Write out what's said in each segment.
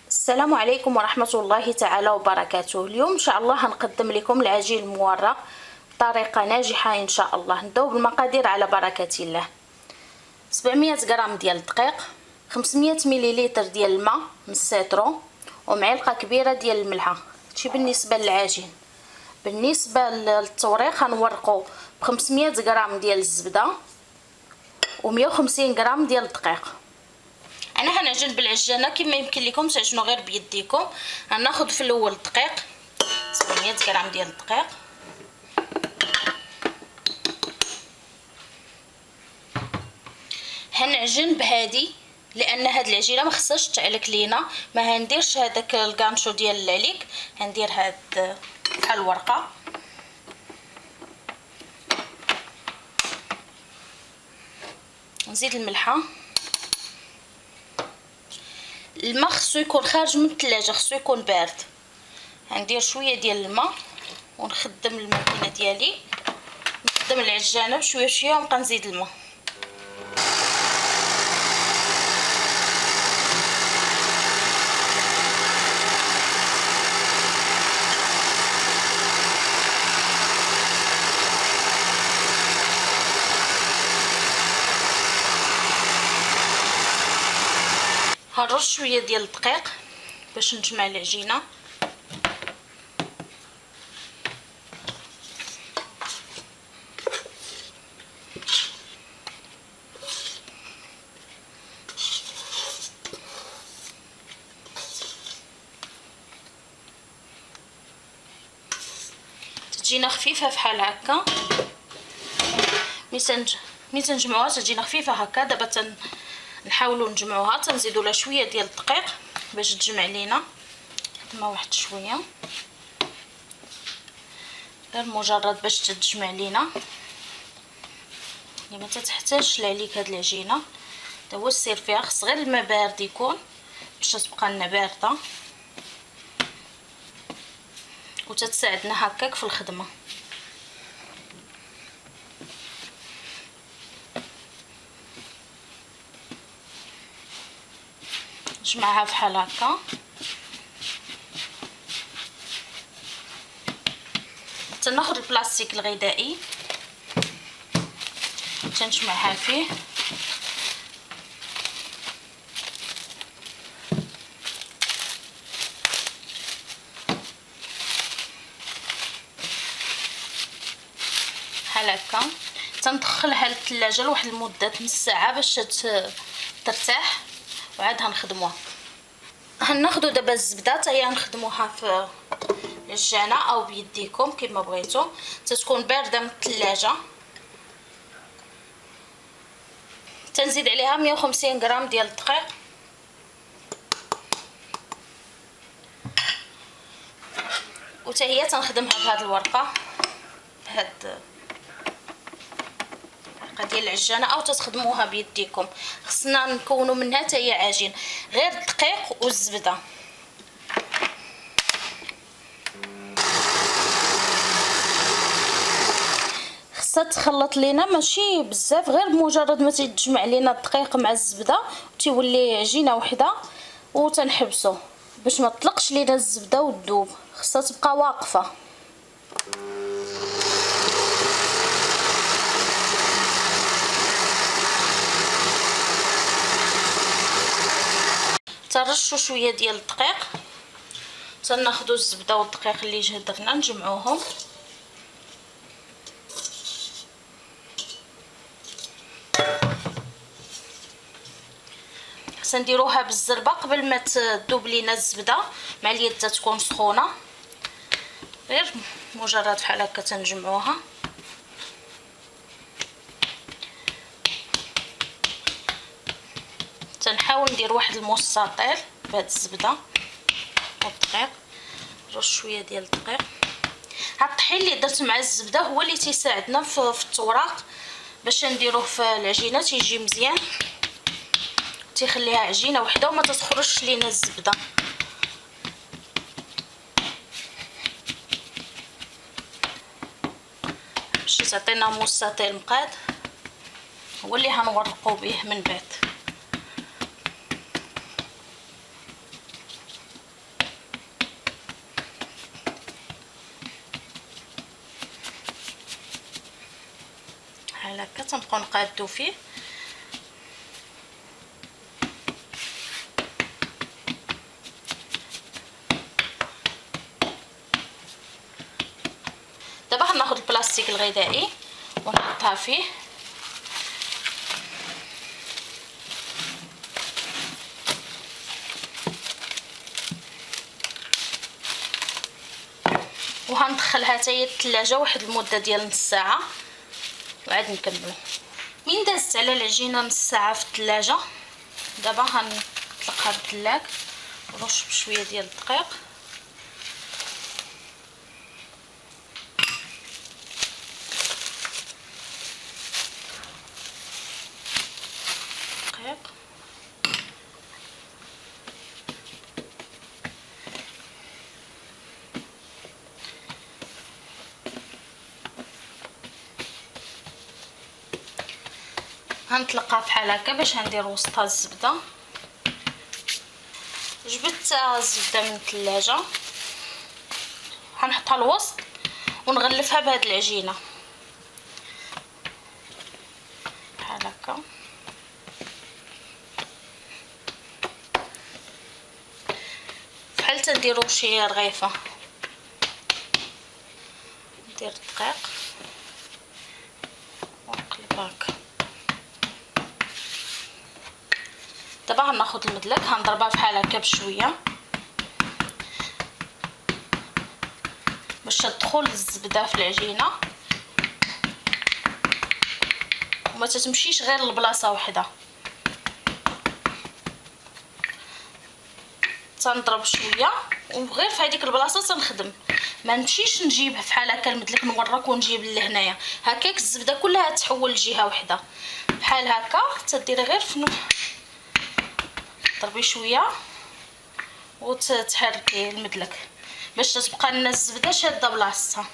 السلام عليكم ورحمة الله تعالى وبركاته. اليوم إن شاء الله هنقدم لكم العجين المورق بطريقة ناجحة إن شاء الله. نبداو بالمقادير على بركة الله. 700 غرام ديال الدقيق، 500 مليلتر ديال الماء من السيترون، ومعلقة كبيرة ديال الملحة. هادشي بالنسبة للعجين. بالنسبة للتوريق هنورقو ب 500 غرام ديال الزبدة و 150 غرام ديال الدقيق. انا هنعجن بالعجانه كما يمكن لكم تعجنوا غير بيديكم. غناخذ في الاول الدقيق 700 غرام ديال الدقيق، هنعجن بهادي لان هاد العجينه ما خصهاش تعلك لينا. ما هنديرش هذاك الكانشو ديال العليك، هندير هاد بحال الورقه. نزيد الملحه. الماء خصو يكون خارج من الثلاجه، خصو يكون بارد. غندير شويه ديال الماء ونخدم الماكينه ديالي، نخدم العجانه بشويه بشويه ونبقى نزيد الماء. هنرش شويه ديال الدقيق باش نجمع العجينه. تجينا خفيفه بحال هكا. ملي تنجمعوها تجينا خفيفه هكا. دابا نحاولوا نجمعوها، تنزيدوا لها شويه ديال الدقيق باش تجمع لينا. الماء واحد شويه غير مجرد باش تجمع لينا، ما تتحتاجش لعليك هاد العجينه. تا هو السير فيها، خص غير الماء بارد يكون باش تبقى لنا بارده وتتساعدنا هكاك في الخدمه. نجمعها بحال هكا. تناخذ البلاستيك الغذائي تنجمعها فيه. بحال هكا. تندخلها للثلاجه لواحد المده نص ساعه باش ترتاح وعاد هنخدموها. هناخدو دابا الزبده حتى هي نخدموها في العجانه او بيديكم كما بغيتو، تتكون بارده من الثلاجه. تنزيد عليها 150 غرام ديال الدقيق، وتا هي تنخدمها بهاد الورقه، بهاد ديال العجانه او تخدموها بيديكم. خصنا نكونوا منها حتى هي عجين، غير الدقيق والزبده. خصها تخلط لينا ماشي بزاف، غير بمجرد ما تيتجمع لينا الدقيق مع الزبده وتيولي عجينه وحده، وتنحبسو باش ما تطلقش لينا الزبده وتذوب. خصها تبقى واقفه. تنرشوا شويه ديال الدقيق، تناخذوا الزبده والدقيق اللي جهدرنا نجمعوهم. خصنا نديروها بالزربه قبل ما تذوب لينا الزبده مع اليد تكون سخونه. غير مجرد بحال هكا تنجمعوها. تنحاول ندير واحد المستطيل بهاد الزبده والدقيق. نرش شويه ديال الدقيق. هاد الطحين اللي درت مع الزبده هو اللي تيساعدنا في التوراق باش نديروه في العجينه، تيجي مزيان، تيخليها عجينه وحده وما تخرجش لينا الزبده. باش تعطينا مستطيل مقاد هو اللي هنورقو به من بعد. هكا تنبقاو نقادو فيه. دابا غناخد البلاستيك الغذائي ونحطها فيه، وهندخلها حتى هي الثلاجه واحد المده ديال نص ساعه وعاد نكملو. من دازت على العجينه نص ساعه في الثلاجه، دابا غنطلقها بالثلاك ونرش بشويه ديال الدقيق. غنطلقها بحال هكا باش ندير وسطها الزبده. جبت الزبده من الثلاجه، غنحطها الوسط ونغلفها بهاد العجينه بحال هكا. بحال تنديرو شي رغيفه. ندير الدقيق ونقلب هكا. دابا غناخد المدلك غنضربها بحال هكا بشويه باش تدخل الزبده في العجينه وما تتمشيش غير لبلاصه وحده. تنضرب شويه وغير في هذيك البلاصه تنخدم، ما نمشيش نجيب بحال هكا المدلك نورك ونجيب لهنايا. هكاك الزبده كلها تحول لجهه وحده بحال هكا. تديري غير في ضربي شويه وتحركي المدلك باش تبقى لنا الزبده شاده بلاصتها.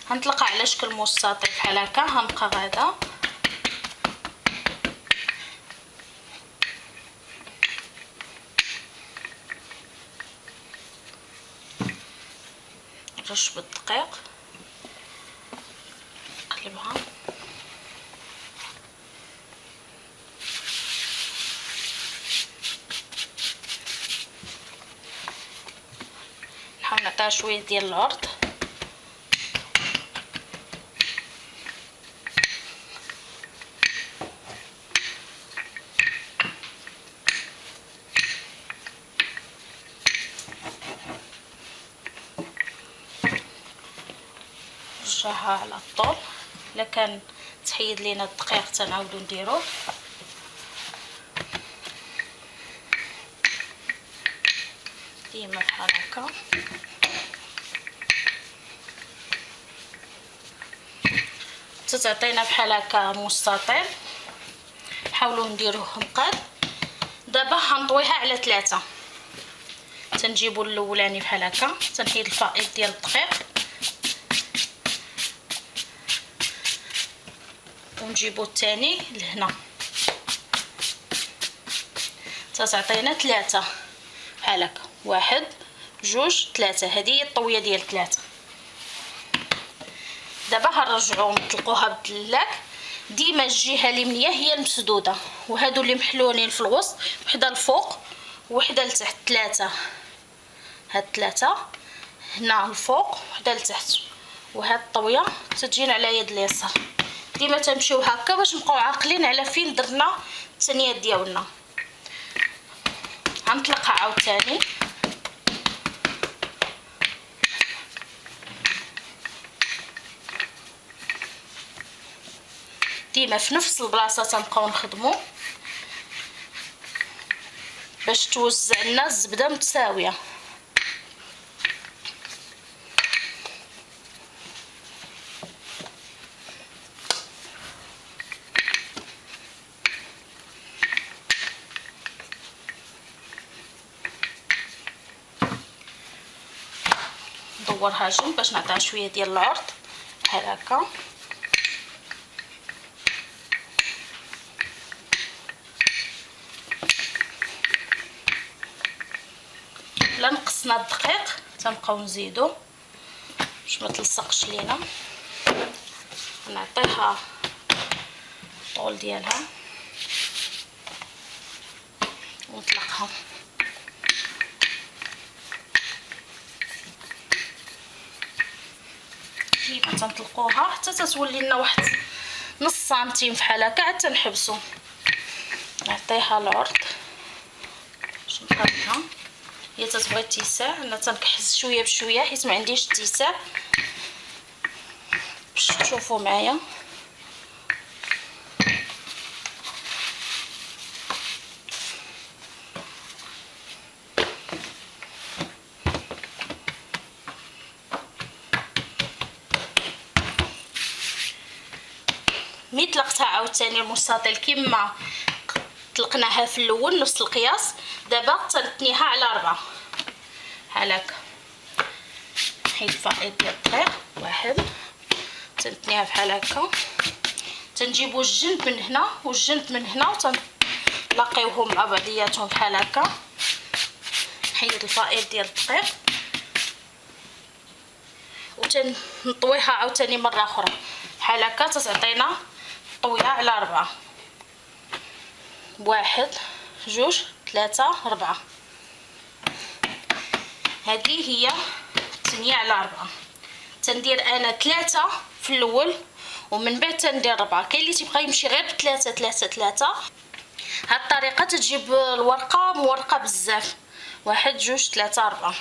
غنطلقها على شكل مستطيل بحال هكا. غنبقى غادا نرش بالدقيق نقلبها. نحاول نعطيها شويه ديال العرض. نرجعها على الطول. الا كان تحيد لينا الدقيق تنعاودو نديروه. ديما بحال هكا. تعطينا بحال هكا مستطيل نحاولوا نديروه مقاد. دابا غنطويها على 3. تنجيبوا الاولاني بحال هكا، تنحيد الفائض ديال الدقيق ونجيبوا الثاني لهنا. تعطينا 3 بحال هكا، 1 2 3. هذه هي الطويه ديال 3. دابا غنرجعوا نطلقوها بالدلاك. ديما الجهه اليمنيه هي المسدوده، وهادو اللي محلولين في الوسط وحده الفوق وحده لتحت. 3 هاد 3 هنا الفوق وحده لتحت، وهاد الطويه تجينا على يد اليسار. ديما تمشيو هكا باش نبقاو عاقلين على فين درنا الثانيات ديالنا. غنطلقها عاوتاني ديما في نفس البلاصه تنبقاو نخدمو باش توزع لنا الزبده متساويه. ندورها جنب باش نعطيها شويه ديال العرض بحال هكا. الا نقصنا الدقيق تنبقاو نزيدو باش ما تلصقش لينا. نعطيها الطول ديالها ونطلقها. كيما تنطلقوها حتى تتولي لنا واحد نص سنتيم فحال هكا عاد تنحبسو. نعطيها العرض باش نقادها. هي تتبغي اتساع، انا تنكحز شويه بشويه حيت ما عنديش اتساع باش تشوفوا معايا. ملي طلقتها عاوتاني المستطيل كما طلقناها في الاول نفس القياس، دابا تنتنيها على 4 بحال هكا. نحيد الفائض ديال الدقيق واحد، تنتنيها بحال هكا. تنجيبو الجنب من هنا والجنب من هنا وتنلاقيوهم مع بعضياتهم بحال هكا. نحيد الفائض ديال الدقيق وتنطويها عاوتاني مره اخرى بحال هكا. تتعطينا طويه على 4، واحد جوج ثلاثة 4. هذه هي التنية على 4. تندير انا 3 في الاول ومن بعد تندير 4. كاين اللي تيبغى يمشي غير بثلاثة 3 3. هاد الطريقه تجيب الورقه مورقه بزاف. واحد جوج ثلاثة 4.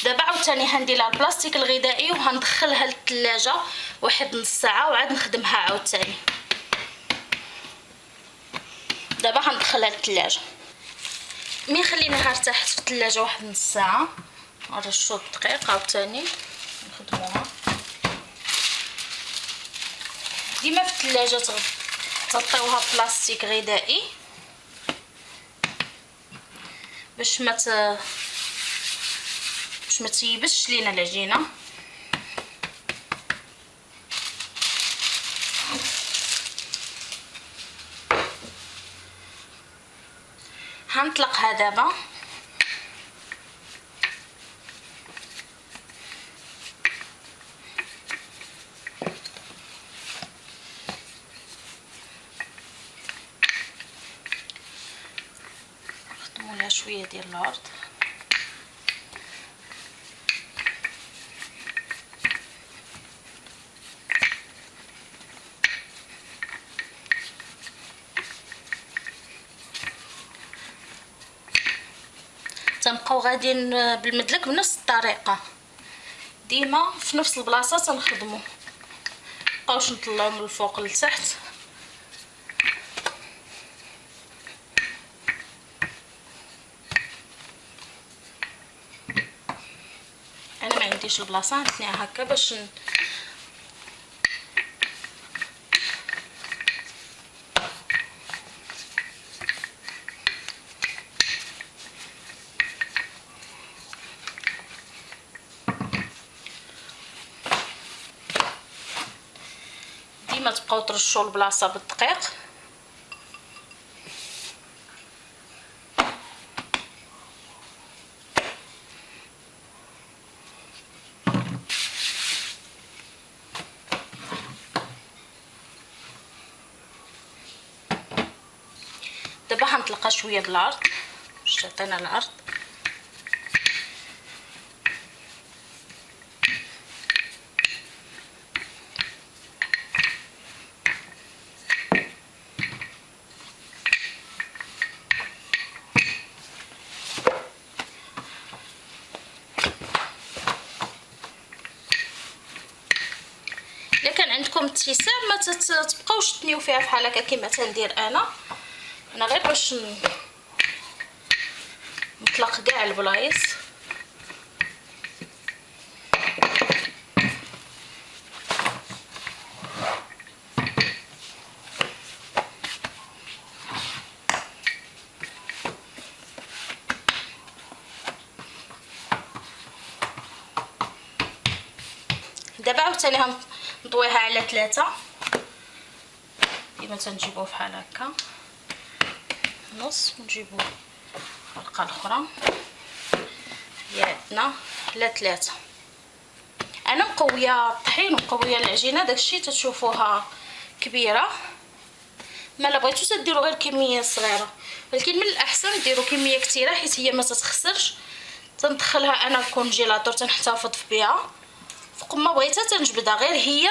دابا عاوتاني هندير لها البلاستيك الغذائي وهندخلها للثلاجه واحد نص ساعه وعاد نخدمها عاوتاني. دابا هندخلها للثلاجه. ملي خليناها ارتاحت في الثلاجه واحد نص ساعه نرشو الدقيق عاوتاني نخدموها. ديما في الثلاجه تغطيوها بلاستيك غذائي باش ما تيبسش لينا العجينه. هنطلقها دابا. نخدموا لها شويه ديال العرض. تنبقاو غاديين بالمدلك بنفس الطريقه، ديما في نفس البلاصه تنخدموا، مابقاوش نطلعوا من الفوق لتحت. انا ما عنديش البلاصه نتنيها هكا باش ديما تبقاو ترشوا البلاصه بالدقيق. دابا هنطلقها شويه بالعرض باش تعطينا العرض. الا كان عندكم اتساع ما تبقاوش تنيو فيها بحال هكا كما تندير انا غير باش نطلق كاع البلايص. دابا عاوتاني نطويها على 3 كيما تنجيبوه بحال هكا نص ونجيبو الحلقه الاخرى عندنا على 3. انا مقويه الطحين ومقويه العجينه، داكشي تتشوفوها كبيره. ما لا بغيتو تديروا غير كميه صغيره، ولكن من الاحسن ديروا كميه كثيره حيت هي ما تتخسرش. تندخلها انا الكونجيلاتور تنحتفظ بها، فوق ما بغيتها تنجبدها. غير هي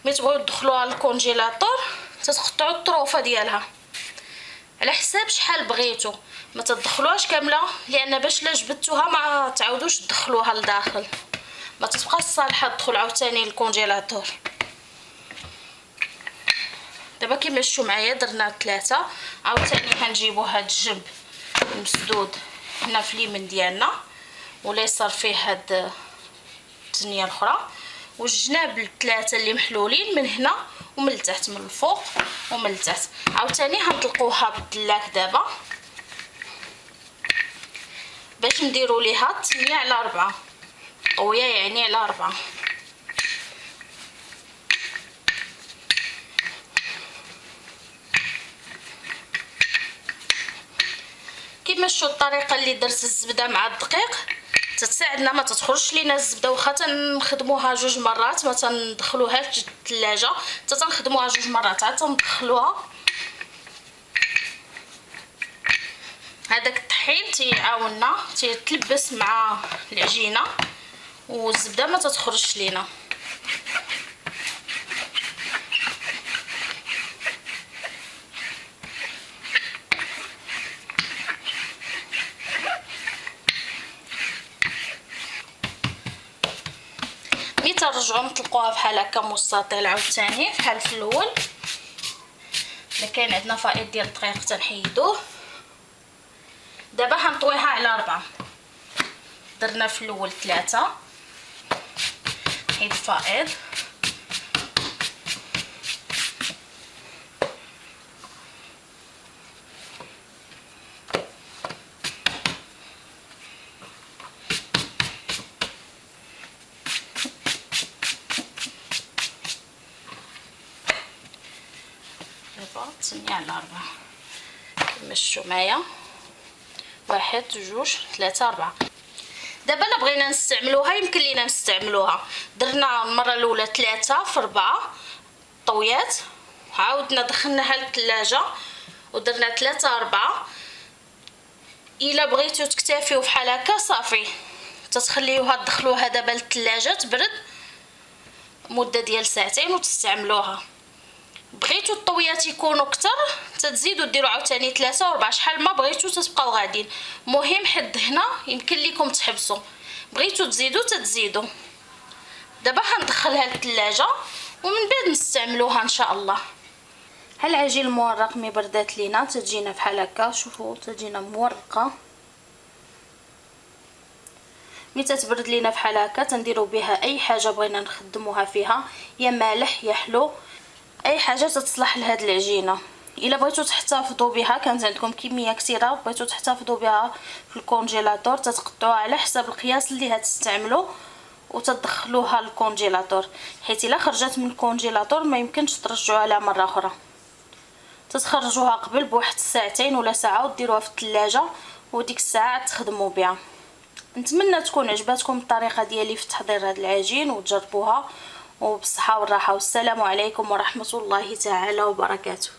ملي تبغيو تدخلوها للكونجيلاتور تتقطعوا الطروفه ديالها على حساب شحال بغيتو، ما تدخلوهاش كامله، لان باش لا جبدتوها ما تعاودوش تدخلوها لداخل، ما تبقاش صالحه تدخل عاوتاني للكونجيلاتور. دابا كيما شفتوا معايا درنا 3. عاوتاني هنجيبو هاد الجنب المسدود هنا في اليمين ديالنا، واليسار فيه هاد الثانيه الاخرى، والجناب ال3 اللي محلولين من هنا ومن التحت، من الفوق ومن التحت. عاوتاني هنطلقوها بالدلاك دابا باش نديروا ليها 8 على 4 طويه، يعني على 4. كيما شفتوا الطريقه اللي درت الزبده مع الدقيق تتساعدنا، ما تتخرجش لينا الزبده. واخا تنخدموها 2 مرات ما تندخلوهاش للثلاجه، حتى تنخدموها 2 مرات عاد تندخلوها. هذاك الطحين تيعاوننا تيتلبس مع العجينه والزبده ما تتخرجش لينا. ملي ترجعوا نطلقوها بحال هكا مستطيل عاوتاني بحال في الاول. الا كاين عندنا فائض ديال الدقيق تنحيدوه. دابا هنطويها على 4. درنا في الاول 3، نحيد الفائض، دابا 8 على 4 كما شفتوا معايا. 1 2 3 4. دابا الا بغينا نستعملوها يمكن لينا نستعملوها. درنا المره الاولى 3 في 4 طويات، عاودنا دخلناها للثلاجه ودرنا 3 4. الا بغيتو تكتفيو بحال هكا صافي تتخليوها تدخلوها دابا للثلاجه تبرد مده ديال 2 ساعات وتستعملوها. بغيتو الطويات يكونوا اكثر تزيدوا ديروا عاوتاني 3 و4 شحال ما بغيتو تبقاو غاديين. مهم حد هنا يمكن لكم تحبسوا، بغيتو تزيدوا تزيدوا. دابا هندخلها للثلاجه ومن بعد نستعملوها ان شاء الله. ها العجين المورق مي بردات لينا تجينا بحال هكا، شوفوا تجينا مورقه. ملي تتبرد لينا بحال هكا تنديروا بها اي حاجه بغينا نخدموها فيها، يا مالح يا حلو، اي حاجه تتصلح لهاد العجينه. الا بغيتو تحتفظوا بها كانت عندكم كميه كثيره بغيتو تحتفظوا بها في الكونجيلاتور تتقطعوها على حسب القياس اللي هتستعملوا وتدخلوها للكونجيلاتور، حيت الا خرجت من الكونجيلاتور ما يمكنش ترجعوها لها مره اخرى. تتخرجوها قبل بواحد 2 ساعات ولا ساعه وديروها في الثلاجه وديك الساعه تخدموا بها. نتمنى تكون عجباتكم الطريقه ديالي في تحضير هذا العجين وتجربوها، وبالصحه والراحه، والسلام عليكم ورحمه الله تعالى وبركاته.